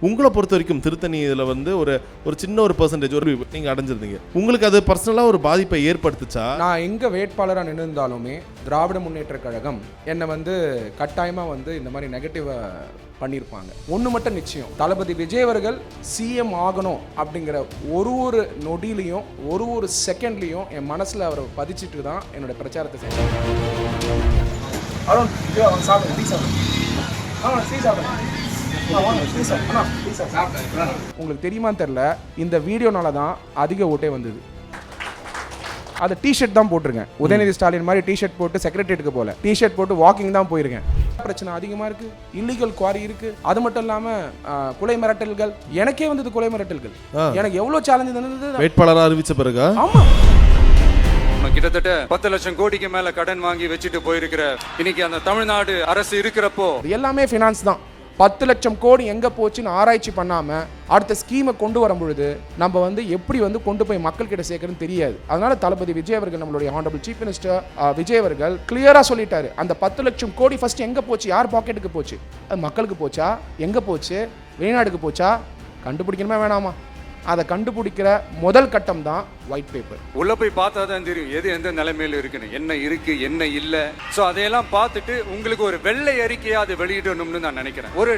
உங்களை பொறுத்த வரைக்கும் திருத்தணி இதில் வந்து ஒரு சின்ன ஒரு பெர்சன்டேஜ் ஒரு நீங்கள் அடைஞ்சிருந்தீங்க, உங்களுக்கு அது பர்சனலாக ஒரு பாதிப்பை ஏற்படுத்துச்சா? நான் எங்கே வேட்பாளராக நின்றுந்தாலுமே திராவிட முன்னேற்ற கழகம் என்னை வந்து கட்டாயமாக வந்து இந்த மாதிரி நெகட்டிவை பண்ணியிருப்பாங்க. ஒன்று மட்டும் நிச்சயம், தளபதி விஜய் அவர்கள் சிஎம் ஆகணும் அப்படிங்கிற ஒரு நொடியிலையும் ஒரு செகண்ட்லையும் என் மனசில் அவரை பதிச்சுட்டு தான் என்னோட பிரச்சாரத்தை செய்வேன். உங்களுக்கு தெரியுமான்னு தெரியல, இந்த வீடியோனால தான் அதிக ஓட்டே வந்தது. அதை டிஷர்ட் தான் போட்டிருக்கேன். உதயநிதி ஸ்டாலின் மாதிரி டிஷர்ட் போட்டு செக்ரட்டரியேட்டுக்கு போல, டிஷர்ட் போட்டு வாக்கிங் தான் போயிருக்கேன். பிரச்சனை அதிகமாக இருக்கு, இல்லீகல் குவாரி இருக்கு. அது மட்டும் இல்லாமல் கொலை மிரட்டல்கள், எனக்கே வந்தது கொலை மிரட்டல்கள். எனக்கு எவ்வளோ சேலஞ்சு இருந்தது வேட்பாளராக அறிவிச்ச பிறகு. ஆமா, கிட்டத்தட்ட 10 லட்சம் கோடிக்கு மேல கடன் வாங்கி வச்சுட்டு போயிருக்கிற இன்னைக்கு அந்த தமிழ்நாடு அரசு இருக்கிறப்போ எல்லாமே ஃபினான்ஸ் தான். 10 லட்சம் கோடி எங்க போச்சுன்னு ஆராய்ச்சி பண்ணாம அடுத்த ஸ்கீமை கொண்டு வரும் பொழுது நம்ம வந்து எப்படி வந்து கொண்டு போய் மக்கள் கிட்ட சேர்க்கறதுன்னு தெரியாது. அதனால தளபதி விஜய் அவர்கள், நம்மளுடைய ஹானரபிள் சீஃப் மினிஸ்டர் விஜய் அவர்கள் கிளியரா சொல்லிட்டாரு, அந்த 10 லட்சம் கோடி ஃபர்ஸ்ட் எங்க போச்சு, யார் பாக்கெட்டுக்கு போச்சு, அது மக்களுக்கு போச்சா, எங்க போச்சு, வெளிநாடுக்கு போச்சா, கண்டுபிடிக்கணுமா வேணாமா? அதை கண்டுபிடிக்கிற முதல் கட்டம் தான் ஒயிட் பேப்பர். உள்ள போய் பார்த்தா தான் தெரியும் எது எந்த நிலைமையில இருக்குன்னு, என்ன இருக்கு என்ன இல்ல. சோ அதையெல்லாம் பார்த்துட்டு உங்களுக்கு ஒரு வெள்ளை அறிக்கையா அதை வெளியிடணும்னு நான் நினைக்கிறேன். ஒரு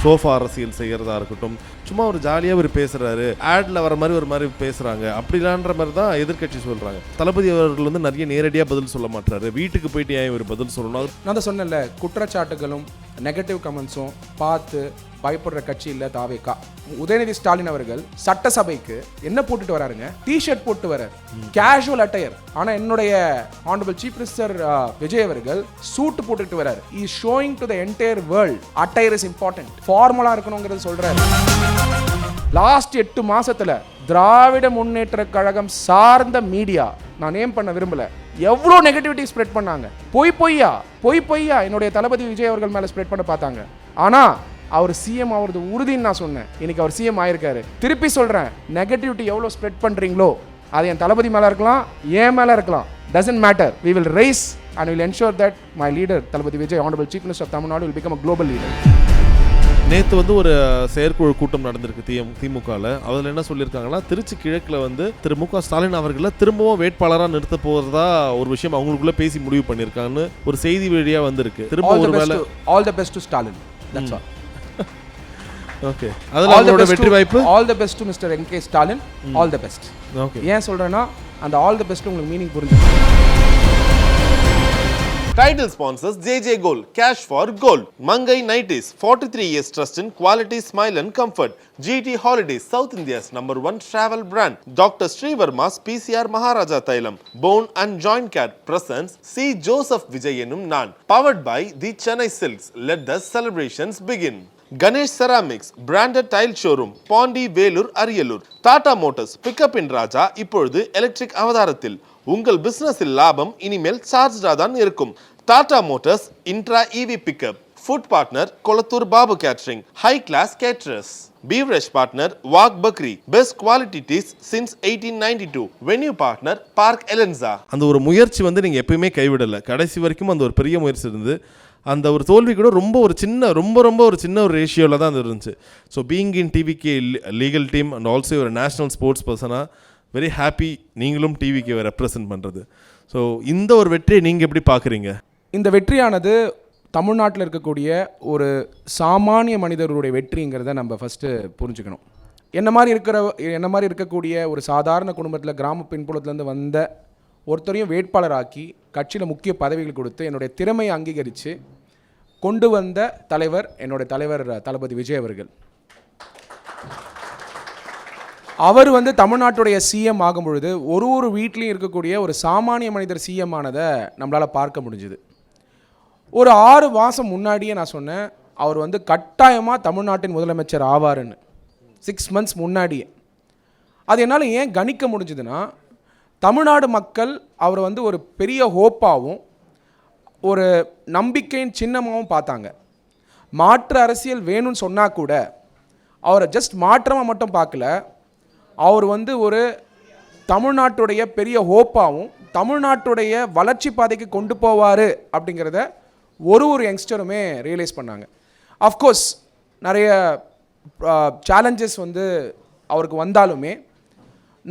சோஃபா அரசியல் செய்கிறதா இருக்கட்டும், சும்மா ஒரு ஜாலியாக ஒரு பேசுகிறாரு, ஆடில் வர மாதிரி ஒரு மாதிரி பேசுகிறாங்க, அப்படிலான்ற மாதிரி தான் எதிர்கட்சி சொல்கிறாங்க. தளபதி அவர்கள் வந்து நிறைய நேரடியாக பதில் சொல்ல மாட்டாரு, வீட்டுக்கு போயிட்டு ஏன் ஒரு பதில் சொல்லணும்? நான் தான் சொன்னேன்ல, குற்றச்சாட்டுகளும் நெகட்டிவ் கமெண்ட்ஸும் பார்த்து பயப்படுற கட்சி இல்லை தாவேகா. உதயநிதி ஸ்டாலின் அவர்கள் சட்டசபைக்கு என்ன போட்டுட்டு வராருங்க, டிஷர்ட் போட்டு வராரு, கேஷுவல் அட்டையர். ஆனா என்னுடைய ஹானரபிள் சீஃப் மினிஸ்டர் விஜய் அவர்கள் சூட் போட்டுட்டு வராரு. Is showing to the entire world attire is important, ஃபார்மலா இருக்கணும்ங்கிறது சொல்றாரு. லாஸ்ட் 8 மாசத்துல திராவிட முன்னேற்ற கழகம் சார்ந்த மீடியா, நான் நேம் பண்ண விரும்பல, எவ்வளோ நெகட்டிவிட்டி ஸ்ப்ரெட் பண்ணாங்க. பொய்யா என்னுடைய தளபதி விஜய் அவர்கள் மேல ஸ்ப்ரெட் பண்ண பார்த்தாங்க. ஆனா அவர் சிஎம் ஆகிறது உறுதின்னு நான் சொன்னேன். இன்னைக்கு அவர் சிஎம் ஆயிருக்காரு. திருப்பி சொல்றேன், நெகட்டிவிட்டி எவ்வளோ ஸ்ப்ரெட் பண்றீங்களோ அது என் தளபதி மேல இருக்கலாம், என் மேல இருக்கலாம், doesn't matter. we will raise and we will ensure that my leader Thalapathy Vijay, honorable chief minister of Tamil Nadu, will become a global leader. நேற்று வந்து ஒரு செயற்குழு கூட்டம் நடந்திருக்கு திமுகவில். அதில் என்ன சொல்லியிருக்காங்கன்னா, திருச்சி கிழக்கில் வந்து திரு மு.க. ஸ்டாலின் அவர்களை திரும்பவும் வேட்பாளராக நிறுத்த போகிறதா ஒரு விஷயம் அவங்களுக்குள்ள பேசி முடிவு பண்ணியிருக்காங்கன்னு ஒரு செய்தி வழியாக வந்திருக்கு. திரும்ப ஒரு வேலை all the best to Stalin, that's all. Okay, அதில் அவங்களோட வெற்றி வாய்ப்பு. all the best to Mr. N.K. Stalin, all the best. Okay, ஏன் சொல்கிறேன்னா அந்த all the best உங்களுக்கு மீனிங் புரிஞ்சு. Title sponsors JJ Gold, Cash for Gold, Mangai Nighties, 43 years trust in quality, smile and comfort, GT Holidays, South India's #1 travel brand, Dr. Srivarma's PCR Maharaja Thailam, Bone and Joint Care presents C. Joseph Vijayanum Nan, powered by the Chennai Silks. Let the celebrations begin. Ganesh Ceramics, branded tile showroom, Pondi, Velur, Ariyalur. Tata Motors, pickup in Raja, இப்பொழுது electric அவதாரத்தில். உங்கள் பிசினஸில் லாபம் இனிமேல் சார்ஜ்டா தான் இருக்கும். Tata Motors Intra EV pickup. Food partner Kolathur Babu catering, high class caterers. Beverage partner Wagh Bakri, best quality teas since 1892. Venue partner Park Elanza. அந்த ஒரு முயற்சி வந்து நீங்கள் எப்பயுமே கைவிடலை, கடைசி வரைக்கும் அந்த ஒரு பெரிய முயற்சி இருந்து அந்த ஒரு தோல்வி கூட ரொம்ப ஒரு சின்ன ஒரு ரேஷியோவில் தான் அது இருந்துச்சு. So being in TVK legal team and also ஒரு நேஷனல் ஸ்போர்ட்ஸ் பர்சனாக வெரி ஹாப்பி நீங்களும் டிவிக்கு ரெப்ரசன்ட் பண்ணுறது. ஸோ இந்த ஒரு வெற்றியை நீங்கள் எப்படி பார்க்குறீங்க? இந்த வெற்றியானது தமிழ்நாட்டில் இருக்கக்கூடிய ஒரு சாமானிய மனிதர்களுடைய வெற்றிங்கிறத நம்ம ஃபஸ்ட்டு புரிஞ்சுக்கணும். என்ன மாதிரி இருக்கக்கூடிய ஒரு சாதாரண குடும்பத்தில் கிராம பின்புலத்துலேருந்து வந்த ஒருத்தரையும் வேட்பாளராக்கி கட்சியில் முக்கிய பதவிகள் கொடுத்து என்னுடைய திறமையை அங்கீகரித்து கொண்டு வந்த தலைவர் என்னுடைய தலைவர் தளபதி விஜய் அவர்கள். அவர் வந்து தமிழ்நாட்டுடைய சிஎம் ஆகும் பொழுது ஒரு வீட்லேயும் இருக்கக்கூடிய ஒரு சாமானிய மனிதர் சிஎம் ஆனதை நம்மளால் பார்க்க முடிஞ்சுது. ஒரு 6 மாதம் முன்னாடியே நான் சொன்னேன், அவர் வந்து கட்டாயமாக தமிழ்நாட்டின் முதலமைச்சர் ஆவாருன்னு. 6 months முன்னாடியே. அது என்னால் ஏன் கணிக்க முடிஞ்சதுன்னா, தமிழ்நாடு மக்கள் அவரை வந்து ஒரு பெரிய ஹோப்பாகவும் ஒரு நம்பிக்கையின் சின்னமாகவும் பார்த்தாங்க. மாற்று அரசியல் வேணும்னு சொன்னால் கூட அவரை ஜஸ்ட் மாற்றமாக மட்டும் பார்க்கல, அவர் வந்து ஒரு தமிழ்நாட்டுடைய பெரிய ஹோப்பாகவும் தமிழ்நாட்டுடைய வளர்ச்சி பாதைக்கு கொண்டு போவார் அப்படிங்கிறத ஒரு யங்ஸ்டருமே ரியலைஸ் பண்ணாங்க. அஃப்கோர்ஸ் நிறைய சேலஞ்சஸ் வந்து அவருக்கு வந்தாலுமே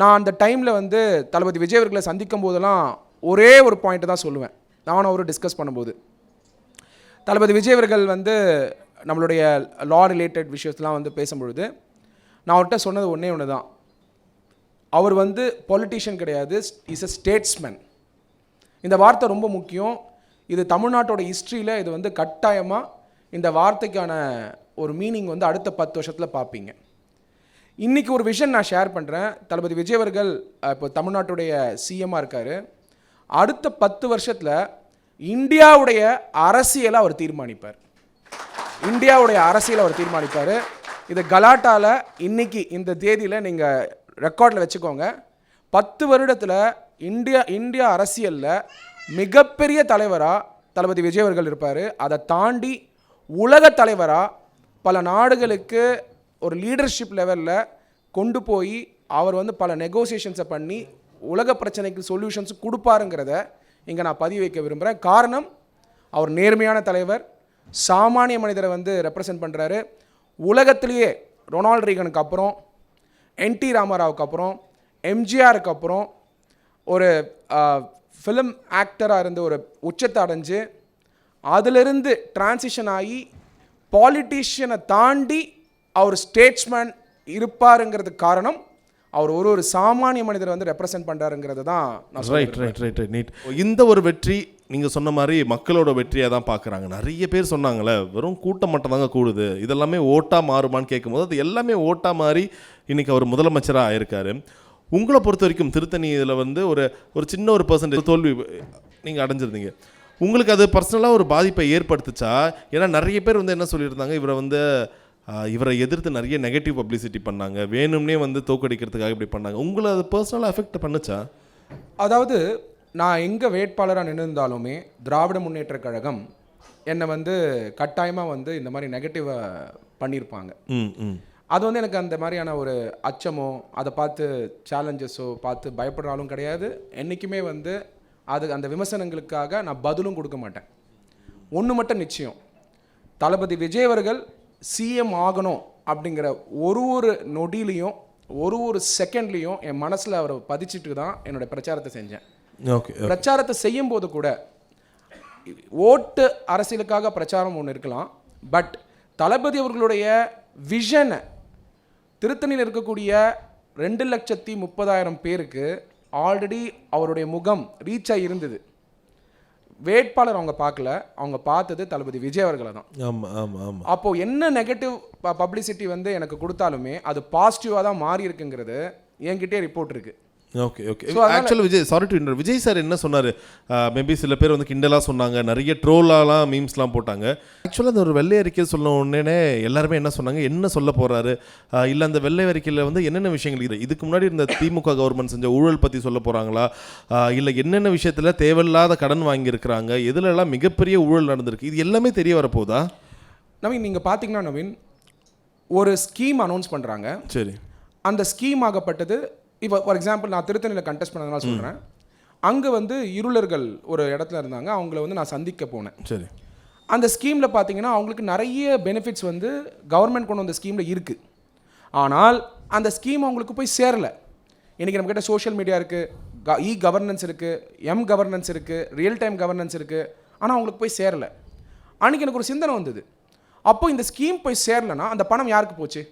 நான் அந்த டைமில் வந்து தளபதி விஜய் அவர்களை சந்திக்கும் போதெல்லாம் ஒரே ஒரு பாயிண்ட்டு தான் சொல்லுவேன். நானும் அவரும் டிஸ்கஸ் பண்ணும்போது தளபதி விஜய் அவர்கள் வந்து நம்மளுடைய லா ரிலேட்டட் விஷயத்தெலாம் வந்து பேசும்பொழுது நான் அவர்கிட்ட சொன்னது ஒன்று தான். அவர் வந்து பொலிட்டீஷியன் கிடையாது, இஸ் அ ஸ்டேட்ஸ்மேன். இந்த வார்த்தை ரொம்ப முக்கியம். இது தமிழ்நாட்டோட ஹிஸ்ட்ரியில் இது வந்து கட்டாயமாக இந்த வார்த்தைக்கான ஒரு மீனிங் வந்து அடுத்த 10 வருஷத்தில் பார்ப்பீங்க. இன்றைக்கி ஒரு விஷயம் நான் ஷேர் பண்ணுறேன். தளபதி விஜய் அவர்கள் இப்போ தமிழ்நாட்டுடைய சிஎம்மாக இருக்கார். அடுத்த 10 வருஷத்தில் இந்தியாவுடைய அரசியலை அவர் தீர்மானிப்பார். இது கலாட்டாவில் இன்றைக்கி இந்த தேதியில் நீங்கள் ரெக்கார்டில் வச்சுக்கோங்க. 10 வருடத்தில் இந்தியா அரசியலில் மிகப்பெரிய தலைவராக தளபதி விஜய் அவர்கள் இருப்பார். அதை தாண்டி உலக தலைவராக பல நாடுகளுக்கு ஒரு லீடர்ஷிப் லெவலில் கொண்டு போய் அவர் வந்து பல நெகோசியேஷன்ஸை பண்ணி உலக பிரச்சனைக்கு சொல்யூஷன்ஸ் கொடுப்பாருங்கிறத இங்கே நான் பதிவு வைக்க விரும்புகிறேன். காரணம், அவர் நேர்மையான தலைவர், சாமானிய மனிதரை வந்து ரெப்ரசன்ட் பண்ணுறாரு. உலகத்திலேயே ரொனால்ட் ரீகனுக்கு அப்புறம், என்டி ராமாராவுக்கு அப்புறம், எம்ஜிஆருக்கு அப்புறம் ஒரு ஃபிலிம் ஆக்டராக இருந்து ஒரு உச்சத்தை அடைஞ்சு அதிலிருந்து டிரான்சிஷன் ஆகி பாலிட்டிஷியனை தாண்டி அவர் ஸ்டேட்ஸ்மேன் இருப்பாருங்கிறதுக்கு காரணம் அவர் ஒரு சாமானிய மனிதரை வந்து ரெப்ரசென்ட் பண்ணுறாருங்கிறது தான் நான் ரைட். நீட். இந்த ஒரு வெற்றி நீங்கள் சொன்ன மாதிரி மக்களோட வெற்றியாக தான் பார்க்குறாங்க. நிறைய பேர் சொன்னாங்களே வெறும் கூட்டம் மட்டும் தாங்க கூடுது, இதெல்லாமே ஓட்டாக மாறுமான்னு கேட்கும்போது அது எல்லாமே ஓட்டாக மாறி இன்றைக்கி அவர் முதலமைச்சராக ஆயிருக்காரு. உங்களை பொறுத்த வரைக்கும் திருத்தணி இதில் வந்து ஒரு சின்ன ஒரு % தோல்வி நீங்கள் அடைஞ்சிருந்தீங்க. உங்களுக்கு அது பர்சனலாக ஒரு பாதிப்பை ஏற்படுத்துச்சா? ஏன்னா நிறைய பேர் வந்து என்ன சொல்லியிருந்தாங்க, இவரை எதிர்த்து நிறைய நெகட்டிவ் பப்ளிசிட்டி பண்ணாங்க, வேணும்னே வந்து தோக்கடிக்கிறதுக்காக இப்படி பண்ணாங்க. உங்களை அது பர்சனலாக அஃபெக்ட் பண்ணுச்சா? அதாவது நான் எங்கே வேட்பாளராக நின்றுந்தாலுமே திராவிட முன்னேற்ற கழகம் என்னை வந்து கட்டாயமாக வந்து இந்த மாதிரி நெகட்டிவை பண்ணியிருப்பாங்க. அது வந்து எனக்கு அந்த மாதிரியான ஒரு அச்சமோ அதை பார்த்து சேலஞ்சஸோ பார்த்து பயப்படுறாலும் கிடையாது. என்றைக்குமே வந்து அந்த விமர்சனங்களுக்காக நான் பதிலும் கொடுக்க மாட்டேன். ஒன்று மட்டும் நிச்சயம், தளபதி விஜய் அவர்கள் சிஎம் ஆகணும் அப்படிங்கிற ஒரு நொடியிலையும் ஒரு செகண்ட்லேயும் என் மனசில் அவரை பதிச்சுட்டு தான் என்னோடய பிரச்சாரத்தை செஞ்சேன். பிரச்சாரத்தை செய்யும் போது கூட ஓட்டு அரசியலுக்காக பிரச்சாரம் ஒன்று இருக்கலாம், பட் தளபதி அவர்களுடைய விஷனை திருத்தணியில் இருக்கக்கூடிய 2,30,000 பேருக்கு ஆல்ரெடி அவருடைய முகம் ரீச் ஆகி இருந்தது. வேட்பாளர் அவங்க பார்க்கல, அவங்க பார்த்தது தளபதி விஜய் அவர்களை தான். அப்போ என்ன நெகட்டிவ் பப்ளிசிட்டி வந்து எனக்கு கொடுத்தாலுமே அது பாசிட்டிவாக தான் மாறி இருக்குங்கிறது என்கிட்டே ரிப்போர்ட் இருக்கு. ஓகே. ஆக்சுவலாக விஜய் சார் என்ன சொன்னார், மேபி சில பேர் வந்து கிண்டலாக சொன்னாங்க, நிறைய ட்ரோலாலாம் மீம்ஸ்லாம் போட்டாங்க. ஆக்சுவலாக அந்த ஒரு வெள்ளை அறிக்கை சொன்ன உடனே எல்லாருமே என்ன சொன்னாங்க, என்ன சொல்ல போகிறாரு, இல்லை அந்த வெள்ளை அறிக்கையில் வந்து என்னென்ன விஷயங்கள் இருக்குது, இதுக்கு முன்னாடி இருந்த திமுக கவர்மெண்ட் செஞ்ச ஊழல் பற்றி சொல்ல போகிறாங்களா, இல்லை என்னென்ன விஷயத்தில் தேவையில்லாத கடன் வாங்கியிருக்கிறாங்க, எதுலெல்லாம் மிகப்பெரிய ஊழல் நடந்திருக்கு, இது எல்லாமே தெரிய வரப்போதா? நவீன், நீங்கள் பார்த்தீங்கன்னா நவீன், ஒரு ஸ்கீம் அனௌன்ஸ் பண்ணுறாங்க. சரி. அந்த ஸ்கீம் ஆகப்பட்டது இப்போ ஃபார் எக்ஸாம்பிள் நான் திருத்தணியில் கண்டெஸ்ட் பண்ணதுனால சொல்கிறேன். அங்கே வந்து இருளர்கள் ஒரு இடத்துல இருந்தாங்க, அவங்கள வந்து நான் சந்திக்க போனேன். சரி. அந்த ஸ்கீமில் பார்த்தீங்கன்னா அவங்களுக்கு நிறைய பெனிஃபிட்ஸ் வந்து கவர்மெண்ட் கொண்டு வந்த ஸ்கீமில் இருக்குது. ஆனால் அந்த ஸ்கீம் அவங்களுக்கு போய் சேரலை. இன்றைக்கி நம்மக்கிட்ட சோஷியல் மீடியா இருக்குது, கவர்னன்ஸ் இருக்குது, கவர்னன்ஸ் இருக்குது, ரியல் டைம் கவர்னன்ஸ் இருக்குது, ஆனால் அவங்களுக்கு போய் சேரலை. அன்றைக்கி எனக்கு ஒரு சிந்தனை வந்தது, அப்போ இந்த ஸ்கீம் போய் சேரலைன்னா அந்த பணம் யாருக்கு போச்சு?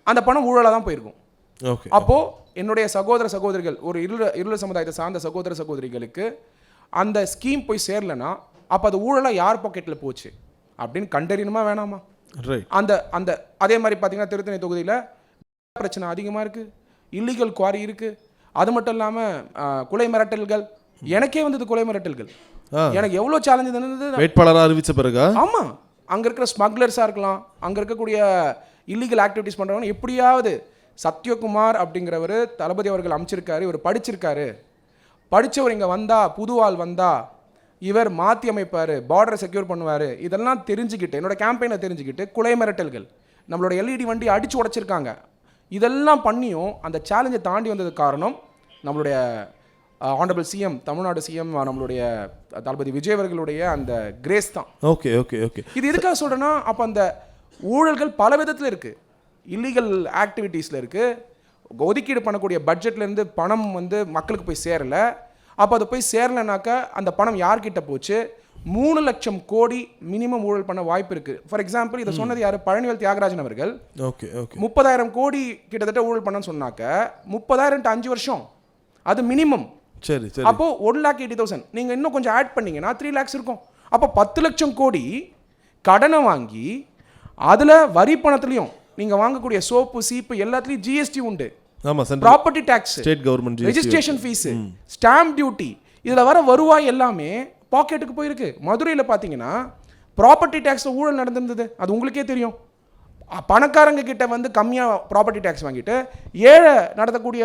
அந்த பணம் ஊழலாக தான் போயிருக்கும். அப்போது என்னுடைய சகோதரிகள், ஒரு இருளர் சமுதாயத்தை சார்ந்த சகோதரிகளுக்கு அந்த ஸ்கீம் போய் சேரலைன்னா அப்போ அது ஊழலாக யார் பாக்கெட்டில் போச்சு அப்படின்னு கண்டறியணுமா வேணாமா? அந்த அதே மாதிரி பார்த்தீங்கன்னா திருத்தணி தொகுதியில் பிரச்சனை அதிகமாக இருக்குது, இல்லீகல் குவாரி இருக்குது. அது மட்டும் இல்லாமல் கொலை மிரட்டல்கள், எனக்கே வந்தது கொலை மிரட்டல்கள். எனக்கு எவ்வளோ சேலஞ்சு இருந்தது வேட்பாளராக அறிவித்த பிறகு. ஆமாம், அங்கே இருக்கிற ஸ்மக்லர்ஸாக இருக்கலாம், அங்கே இருக்கக்கூடிய இல்லீகல் ஆக்டிவிட்டீஸ் பண்ணுறவங்க எப்படியாவது சத்யகுமார் அப்படிங்கிறவர் தளபதி அவர்கள் அமைச்சிருக்காரு, இவர் படித்தவர் இங்கே வந்தால் புதுவாள் வந்தால் இவர் மாற்றி அமைப்பார், பார்டரை செக்யூர் பண்ணுவார், இதெல்லாம் தெரிஞ்சுக்கிட்டு என்னோடய கேம்பெயினை தெரிஞ்சுக்கிட்டு கொலை மிரட்டல்கள், நம்மளோட எல்இடி வண்டி அடித்து உடைச்சிருக்காங்க. இதெல்லாம் பண்ணியும் அந்த சேலஞ்சை தாண்டி வந்ததுக்கு காரணம் நம்மளுடைய ஆனரபிள் சிஎம், தமிழ்நாடு சிஎம் நம்மளுடைய தளபதி விஜய் அவர்களுடைய அந்த கிரேஸ் தான். Okay okay okay. இது எதுக்காக சொல்கிறேன்னா, அப்போ அந்த ஊழல்கள் பல விதத்தில் இருக்குது. இல்லீகல் ஆக்டிவிட்டீஸில் இருக்குது, ஒதுக்கீடு பண்ணக்கூடிய பட்ஜெட்லேருந்து பணம் வந்து மக்களுக்கு போய் சேரலை. அப்போ அது போய் சேரலைனாக்கா அந்த பணம் யார்கிட்ட போச்சு? 3 லட்சம் கோடி மினிமம் ஊழல் பண்ண வாய்ப்பு இருக்குது. ஃபார் எக்ஸாம்பிள் இதை சொன்னது யார்? பழனிவேல் தியாகராஜன் அவர்கள். Okay okay. 30,000 கோடி கிட்டத்தட்ட ஊழல் பண்ணன்னு சொன்னாக்க 30,000 × 5 வருஷம் அது மினிமம். சரி சரி. அப்போ 1,80,000 நீங்கள் இன்னும் கொஞ்சம் ஆட் பண்ணீங்கன்னா 3 lakhs இருக்கும். அப்போ 10 லட்சம் கோடி கடனை வாங்கி அதில் வரி பணத்துலையும் நீங்கள் வாங்கக்கூடிய சோப்பு சீப்பு எல்லாத்துலேயும் ஜிஎஸ்டி உண்டு. ஆமாம் sir. Property tax, state government registration fees, stamp duty, இதில் வர வருவாய் எல்லாமே பாக்கெட்டுக்கு போயிருக்கு. மதுரையில் பார்த்தீங்கன்னா ப்ராப்பர்ட்டி டேக்ஸில் ஊழல் நடந்திருந்தது, அது உங்களுக்கே தெரியும். பணக்காரங்க கிட்ட வந்து கம்மியாக ப்ராப்பர்ட்டி டேக்ஸ் வாங்கிட்டு ஏழை நடத்தக்கூடிய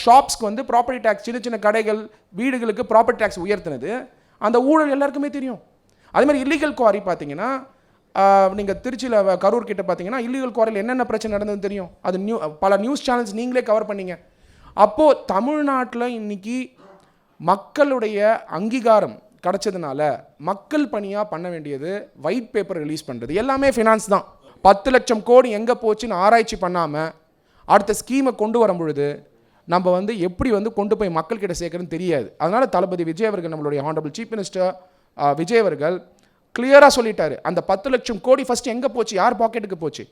ஷாப்ஸ்க்கு வந்து ப்ராப்பர்ட்டி டேக்ஸ், சின்ன சின்ன கடைகள் வீடுகளுக்கு ப்ராப்பர்ட்டி டேக்ஸ் உயர்த்தினது, அந்த ஊழல் எல்லாருக்குமே தெரியும். அதே மாதிரி இல்லீகல் குவாரி பார்த்தீங்கன்னா, நீங்கள் திருச்சியில் கரூர் கிட்ட பார்த்தீங்கன்னா இல்லீகல் குவாரியில் என்னென்ன பிரச்சனை நடந்ததுன்னு தெரியும். அது பல நியூஸ் சேனல்ஸ் நீங்களே கவர் பண்ணீங்க. அப்போது தமிழ்நாட்டில் இன்னைக்கு மக்களுடைய அங்கீகாரம் கிடச்சதுனால மக்கள் பணியாக பண்ண வேண்டியது ஒயிட் பேப்பர் ரிலீஸ் பண்ணுறது, எல்லாமே ஃபினான்ஸ் தான். 10 லட்சம் கோடி எங்கே போச்சுன்னு ஆராய்ச்சி பண்ணாமல் அடுத்த ஸ்கீமை கொண்டு வரும் பொழுது நம்ம வந்து எப்படி வந்து கொண்டு போய் மக்கள்கிட்ட சேர்க்குறதுன்னு தெரியாது. அதனால் தளபதி விஜய் அவர்கள், நம்மளுடைய ஹானரபிள் சீஃப் மினிஸ்டர் விஜய் அவர்கள் கிளியராக சொல்லிட்டாரு, அந்த 10 லட்சம் கோடி ஃபஸ்ட்டு எங்கே போச்சு, யார் பாக்கெட்டுக்கு போச்சு.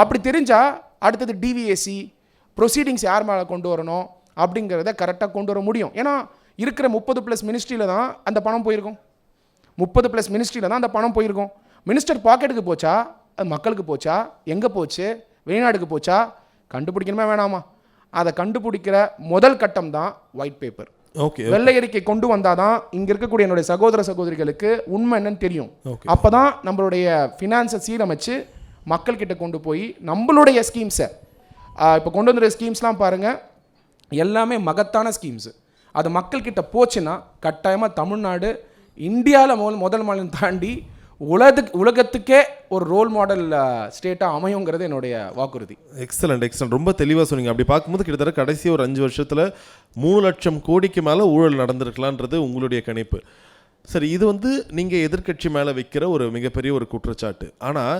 அப்படி தெரிஞ்சால் அடுத்தது டிவிஎஸ்சி ப்ரொசீடிங்ஸ் யார் மேலே கொண்டு வரணும் அப்படிங்கிறத கரெக்டாக கொண்டு வர முடியும். ஏன்னா இருக்கிற 30+ மினிஸ்ட்ரியில் தான் அந்த பணம் போயிருக்கும். 30+ மினிஸ்ட்ரியில் தான் அந்த பணம் போயிருக்கும். மினிஸ்டர் பாக்கெட்டுக்கு போச்சா, அது மக்களுக்கு போச்சா, எங்கே போச்சு, வெளிநாடுக்கு போச்சா, கண்டுபிடிக்கணுமா வேணாமா? அதை கண்டுபிடிக்கிற முதல் கட்டம் தான் ஒயிட் பேப்பர். ஓகே. வெள்ளை அறிக்கை கொண்டு வந்தால் தான் இங்கே இருக்கக்கூடிய என்னுடைய சகோதர சகோதரிகளுக்கு உண்மை என்னன்னு தெரியும். அப்போ தான் நம்மளுடைய ஃபினான்ஸை சீரமைச்சு மக்கள்கிட்ட கொண்டு போய் நம்மளுடைய ஸ்கீம்ஸை, இப்போ கொண்டு வந்துடுற ஸ்கீம்ஸ்லாம் பாருங்கள், எல்லாமே மகத்தான ஸ்கீம்ஸு. அது மக்கள்கிட்ட போச்சுன்னா கட்டாயமாக தமிழ்நாடு இந்தியாவில் முதல் மாநிலம் தாண்டி உலகத்துக்கே ஒரு ரோல் மாடல் ஸ்டேட்டாக அமையுங்கிறது என்னுடைய வாக்குறுதி. Excellent excellent. ரொம்ப தெளிவாக சொன்னீங்க. அப்படி பார்க்கும்போது கிட்டத்தட்ட கடைசி ஒரு 5 வருஷத்தில் 3 லட்சம் கோடிக்கு மேலே ஊழல் நடந்திருக்கலான்றது உங்களுடைய கணிப்பு. சரி, இது வந்து நீங்கள் எதிர்க்கட்சி மேலே வைக்கிற ஒரு மிகப்பெரிய ஒரு குற்றச்சாட்டு. ஆனால்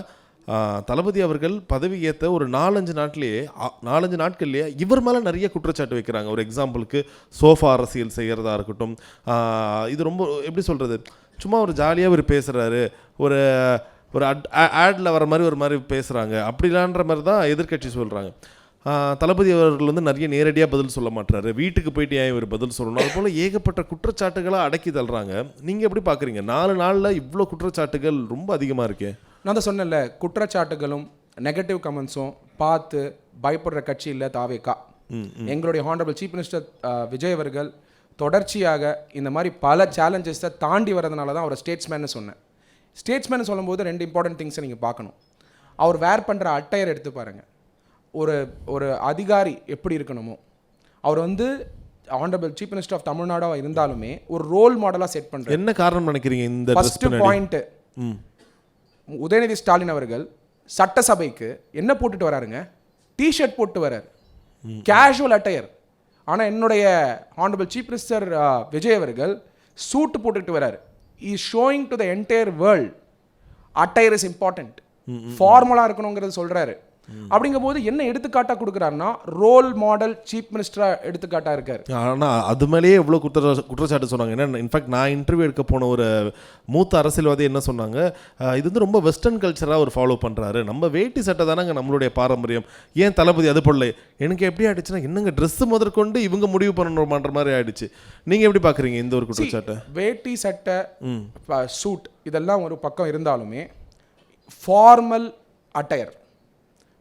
தளபதி அவர்கள் பதவி ஏற்ற ஒரு 4-5 நாட்கள்லேயே இவர் மேலே நிறைய குற்றச்சாட்டு வைக்கிறாங்க. ஒரு எக்ஸாம்பிளுக்கு சோஃபா அரசியல் செய்கிறதா இருக்கட்டும், இது ரொம்ப எப்படி சொல்கிறது, சும்மா ஒரு ஜாலியாக இவர் பேசுகிறாரு, ஒரு ஆடில் வர மாதிரி ஒரு மாதிரி பேசுகிறாங்க, அப்படிலான்ற மாதிரி தான் எதிர்க்கட்சி சொல்கிறாங்க. தளபதி அவர்கள் வந்து நிறைய நேரடியாக பதில் சொல்ல மாட்டாரு, வீட்டுக்கு போயிட்டு ஏன் இவர் பதில் சொல்லணும், அது போல் ஏகப்பட்ட குற்றச்சாட்டுகளாக அடக்கி தள்ளுறாங்க. நீங்கள் எப்படி பார்க்குறீங்க? 4 நாளில் இவ்வளோ குற்றச்சாட்டுகள் ரொம்ப அதிகமாக இருக்கே. நான் தான் சொன்னேன்ல, குற்றச்சாட்டுகளும் நெகட்டிவ் கமெண்ட்ஸும் பார்த்து பயப்படுற கட்சி இல்லை தாவேகா. எங்களுடைய ஹானரபிள் சீஃப் மினிஸ்டர் விஜய் அவர்கள் தொடர்ச்சியாக இந்த மாதிரி பல சேலஞ்சஸை தாண்டி வரதுனால தான் அவர் ஸ்டேட்ஸ்மேன்னு சொன்னேன். ஸ்டேட்ஸ்மேன் சொல்லும்போது 2 இம்பார்ட்டன்ட் திங்ஸை நீங்கள் பார்க்கணும். அவர் வேர் பண்ணுற அட்டையர் எடுத்து பாருங்கள். ஒரு அதிகாரி எப்படி இருக்கணுமோ, அவர் வந்து ஹானரபிள் சீஃப் மினிஸ்டர் ஆஃப் தமிழ்நாடாக இருந்தாலுமே ஒரு ரோல் மாடலாக செட் பண்ணுறாரு. என்ன காரணம் நினைக்கிறீங்க? இந்த ஃபர்ஸ்ட் பாயிண்ட்டு, உதயநிதி ஸ்டாலின் அவர்கள் சட்டசபைக்கு என்ன போட்டுட்டு வராருங்க? டிஷர்ட் போட்டு வராரு, கேஷுவல் அட்டையர். ஆனால் என்னுடைய ஹானரபிள் சீஃப் மினிஸ்டர் விஜய் அவர்கள் சூட்டு போட்டுக்கிட்டு வராரு. Is showing to the entire world attire is important, ஃபார்மலாக இருக்கணுங்கிறது சொல்கிறாரு. அப்படிங்கும்போது என்ன எடுத்துக்காட்டாக கொடுக்குறாருன்னா ரோல் மாடல் சீஃப் மினிஸ்டராக எடுத்துக்காட்டாக இருக்கார். ஆனால் அது மேலேயே எவ்வளோ குற்றச்சாட்டு சொன்னாங்க. ஏன்னா இன்ஃபேக்ட் நான் இன்டர்வியூ எடுக்க போன ஒரு மூத்த அரசியல்வாதி என்ன சொன்னாங்க, இது வந்து ரொம்ப வெஸ்டர்ன் கல்ச்சராக அவர் ஃபாலோ பண்ணுறாரு, நம்ம வேட்டி சட்டை தானங்க நம்மளுடைய பாரம்பரியம், ஏன் தளபதி அது போல. எனக்கு எப்படி ஆயிடுச்சுன்னா, என்னங்க ட்ரெஸ்ஸு முதற்கொண்டு இவங்க முடிவு பண்ணணுமான்ற மாதிரி ஆயிடுச்சு. நீங்கள் எப்படி பார்க்குறீங்க இந்த ஒரு குற்றச்சாட்டை? வேட்டி சட்டை சூட் இதெல்லாம் ஒரு பக்கம் இருந்தாலுமே ஃபார்மல் அட்டையர்,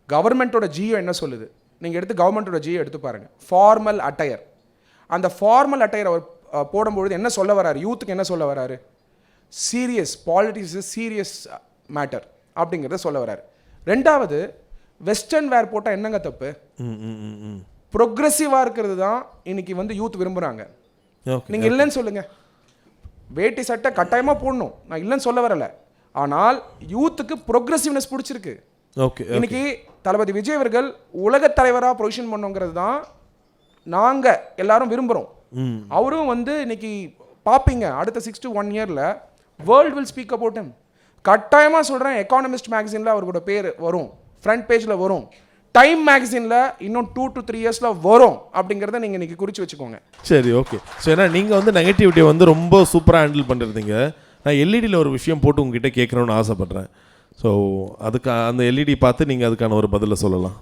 கவர்மெண்ட்டோட ஜியோ என்ன சொல்லுது, நீங்கள் எடுத்து கவர்மெண்ட்டோட ஜியோ எடுத்து பாருங்கள், ஃபார்மல் அட்டையர். அந்த ஃபார்மல் அட்டையர் அவர் போடும்பொழுது என்ன சொல்ல வராரு, யூத்துக்கு என்ன சொல்ல வராரு, serious politics is serious matter அப்படிங்கிறத சொல்ல வராரு. ரெண்டாவது, வெஸ்டர்ன் வேர் போட்டால் என்னங்க தப்பு? ப்ரொக்ரெசிவாக இருக்கிறது தான் இன்னைக்கு வந்து யூத் விரும்புகிறாங்க. நீங்கள் இல்லைன்னு சொல்லுங்கள், வேட்டி சட்டை கட்டாயமாக போடணும், நான் இல்லைன்னு சொல்ல வரலை. ஆனால் யூத்துக்கு ப்ரொக்ரெசிவ்னஸ் பிடிச்சிருக்கு. இன்னைக்கு தளபதி விஜய் அவர்கள் உலக தலைவராக பொசிஷன் பண்ணுங்கிறது தான் நாங்கள் எல்லாரும் விரும்புகிறோம். அவரும் வந்து இன்னைக்கு பார்ப்பீங்க அடுத்த 6 to 1 இயரில் world will speak about him. கட்டாயமாக சொல்கிறேன், எக்கானமிஸ்ட் மேகசினில் அவரோட பேர் வரும், ஃப்ரண்ட் பேஜில் வரும், டைம் மேகசினில் இன்னும் 2 to 3 இயர்ஸில் வரும் அப்படிங்கிறத நீங்கள் இன்றைக்கி குறித்து வச்சுக்கோங்க. சரி, ஓகே. ஸோ ஏன்னா நீங்கள் வந்து நெகட்டிவிட்டியை வந்து ரொம்ப சூப்பராக ஹேண்டில் பண்ணிருந்தீங்க. நான் எல்இடியில் ஒரு விஷயம் போட்டு உங்ககிட்ட கேட்குறோன்னு ஆசைப்பட்றேன். ஸோ அதுக்கு அந்த எல்இடி பார்த்து நீங்கள் அதுக்கான ஒரு பதிலை சொல்லலாம்.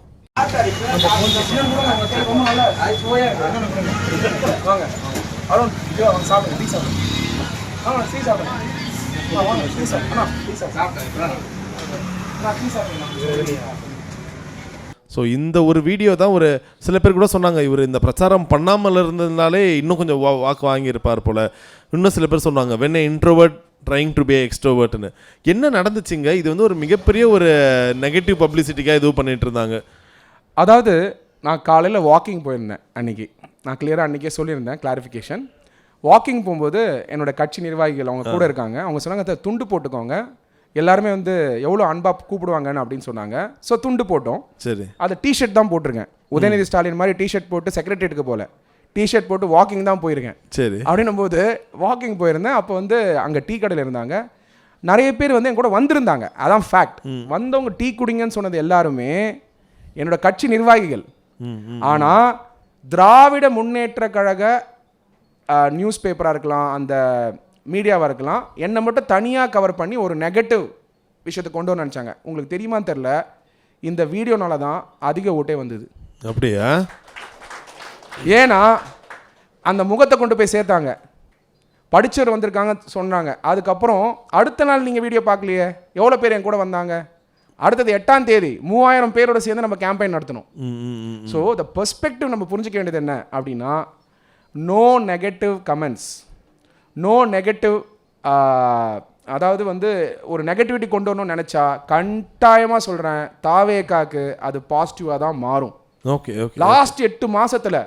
ஸோ இந்த ஒரு வீடியோ தான் ஒரு சில பேர் கூட சொன்னாங்க, இவர் இந்த பிரச்சாரம் பண்ணாமல் இருந்ததுனாலே இன்னும் கொஞ்சம் வாக்கு வாங்கியிருப்பார் போல். இன்னும் சில பேர் சொன்னாங்க when introvert trying to be எக்ஸ்ட்ரோவர்ட்னு. என்ன நடந்துச்சுங்க? இது வந்து ஒரு மிகப்பெரிய ஒரு நெகட்டிவ் பப்ளிசிட்டிக்காக இது பண்ணிட்டு இருந்தாங்க. அதாவது நான் காலையில் வாக்கிங் போயிருந்தேன் அன்றைக்கி. நான் கிளியராக அன்றைக்கே சொல்லியிருந்தேன், கிளாரிஃபிகேஷன். வாக்கிங் போகும்போது என்னோட கட்சி நிர்வாகிகள் அவங்க கூட இருக்காங்க. அவங்க சொன்னாங்க துண்டு போட்டுக்கோங்க, எல்லாருமே வந்து எவ்வளோ அன்பாக கூப்பிடுவாங்கன்னு அப்படின்னு சொன்னாங்க. ஸோ துண்டு போட்டோம். சரி, அதை டிஷர்ட் தான் போட்டிருக்கேன். உதயநிதி ஸ்டாலின் மாதிரி டிஷர்ட் போட்டு செக்ரட்டரியேட்டுக்கு போகல, டிஷர்ட் போட்டு வாக்கிங் தான் போயிருக்கேன். சரி. அப்படின்னும் போது வாக்கிங் போயிருந்தேன். அப்போ வந்து அங்கே டீ கடையில் இருந்தாங்க, நிறைய பேர் வந்து என் கூட வந்திருந்தாங்க. அதான் ஃபேக்ட். வந்தவங்க டீ குடிங்கன்னு சொன்னது எல்லாருமே என்னோட கட்சி நிர்வாகிகள். ஆனால் திராவிட முன்னேற்ற கழக நியூஸ் பேப்பராக இருக்கலாம், அந்த மீடியாவாக இருக்கலாம், என்னை மட்டும் தனியாக கவர் பண்ணி ஒரு நெகட்டிவ் விஷயத்தை கொண்டு வர நினச்சாங்க. உங்களுக்கு தெரியுமான்னு தெரில, இந்த வீடியோனால தான் அதிக ஓட்டே வந்தது. அப்படியா? ஏன்னா அந்த முகத்தை கொண்டு போய் சேர்த்தாங்க, படிச்சவர் வந்திருக்காங்க சொன்னாங்க. அதுக்கப்புறம் அடுத்த நாள் நீங்கள் வீடியோ பார்க்கலையே, எவ்வளோ பேர் என் கூட வந்தாங்க. அடுத்தது 8ஆம் தேதி 3000 பேரோட சேர்ந்து நம்ம கேம்பெயின் நடத்தணும். ஸோ த பெர்ஸ்பெக்டிவ் நம்ம புரிஞ்சிக்க வேண்டியது என்ன அப்படின்னா, no negative comments, no negative. அதாவது வந்து ஒரு நெகட்டிவிட்டி கொண்டு வரணும்னு நினச்சா கட்டாயமாக சொல்கிறேன், தாவேகாக்கு அது பாசிட்டிவாக தான் மாறும். Okay, okay. லாஸ்ட் 8 மாதத்தில்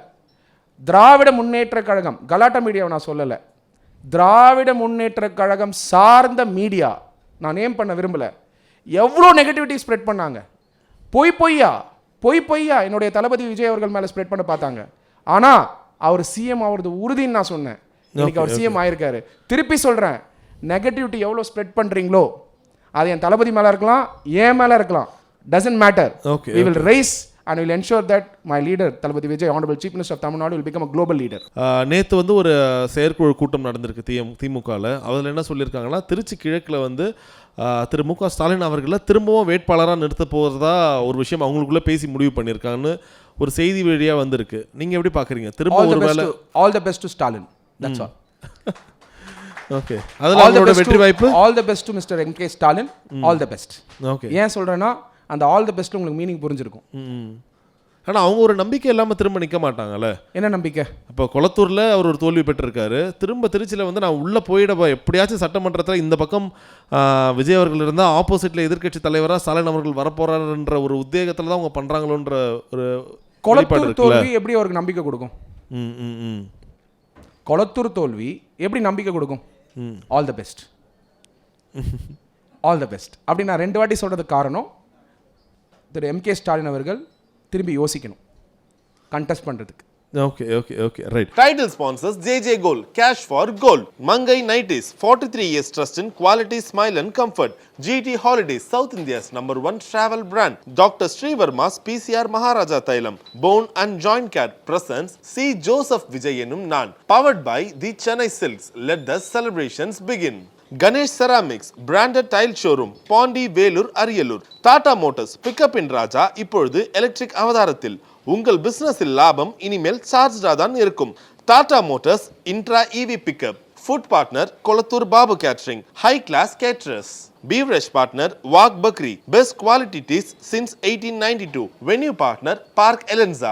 திராவிட முன்னேற்ற கழகம், கலாட்டா மீடியாவை நான் சொல்லலை, திராவிட முன்னேற்ற கழகம் சார்ந்த மீடியா, நான் நேம் பண்ண விரும்பலை, எவ்வளோ நெகட்டிவிட்டி ஸ்ப்ரெட் பண்ணாங்க. பொய்யா என்னுடைய தளபதி விஜய் அவர்கள் மேலே ஸ்ப்ரெட் பண்ண பார்த்தாங்க. ஆனால் அவர் சிஎம் ஆகிறது உறுதின்னு நான் சொன்னேன். இன்னைக்கு அவர் சிஎம் ஆயிருக்காரு. திருப்பி சொல்கிறேன், நெகட்டிவிட்டி எவ்வளோ ஸ்ப்ரெட் பண்ணுறீங்களோ அது என் தளபதி மேலே இருக்கலாம், என் மேலே இருக்கலாம், doesn't matter. We will raise and will ensure that my leader Thalapathy Vijay, honorable chief minister of Tamil Nadu, will become a global leader. நேற்று வந்து ஒரு செயற்குழு கூட்டம் நடந்திருக்கு திமுகவில். அதில் என்ன சொல்லியிருக்காங்கன்னா, திருச்சி கிழக்கில் வந்து திரு மு க ஸ்டாலின் அவர்களை திரும்பவும் வேட்பாளராக நிறுத்த போகிறதா ஒரு விஷயம் அவங்களுக்குள்ளே பேசி முடிவு பண்ணியிருக்காங்கன்னு ஒரு செய்தி வழியாக வந்திருக்கு. நீங்கள் எப்படி பார்க்குறீங்க? திரும்ப ஒரு வேலை all the best to Stalin, that's all. Okay, அதில் அவங்களோட வெற்றி வாய்ப்பு. All the best to mister MK Stalin, all the best. Okay, ஏன் சொல்கிறேன்னா அந்த ஆல் தி பெஸ்ட் உங்களுக்கு மீனிங் புரிஞ்சிருக்கும். ஆனால் அவங்க ஒரு நம்பிக்கை இல்லாமல் திரும்ப நிற்க மாட்டாங்கல்ல. என்ன நம்பிக்கை? இப்போ கொளத்தூரில் அவர் ஒரு தோல்வி பெற்றிருக்காரு. திரும்ப திருச்சியில் வந்து நான் உள்ளே எப்படியாச்சும் சட்டமன்றத்தில் இந்த பக்கம் விஜய் அவர்கள் இருந்தால் ஆப்போசிட்டில் எதிர்க்கட்சி தலைவராக ஸ்டாலின் அவர்கள் வரப்போறாருன்ற ஒரு உத்வேகத்தில் தான் அவங்க பண்ணுறாங்களோன்ற ஒரு கொளத்தூர் தோல்வி எப்படி அவருக்கு நம்பிக்கை கொடுக்கும்? கொளத்தூர் தோல்வி எப்படி நம்பிக்கை கொடுக்கும்? All the best, all the best அப்படி நான் 2 வாட்டி சொல்கிறதுக்கு காரணம், திரு MK ஸ்டாலின் அவர்கள் திரும்பி யோசிக்கணும் கண்டெஸ்ட் பண்ணுறதுக்கு. Okay, okay, okay, right. Title sponsors JJ Gold, Cash for Gold, Mangai Nighties, 43 years trust in quality, smile and comfort, GT Holidays, South India's #1 travel brand, Dr. Srivarma's PCR Maharaja Thailam, Bone and Joint Care presents C. Joseph Vijayanum Nan, powered by the Chennai Silks. Let the celebrations begin. Ganesh Ceramics, branded tile showroom, Pondi, Velur, Ariyalur. Tata Motors, pickup in Raja, இப்பொழுது electric அவதாரத்தில். உங்கள் பிசினஸில் லாபம் இனிமேல் சார்ஜ்டாக தான் இருக்கும். Tata Motors Intra EV pickup. Food partner Kolathur Babu catering, high class caterers. Beverage partner Wagh Bakri, best quality teas since 1892. Venue partner Park எலன்சா.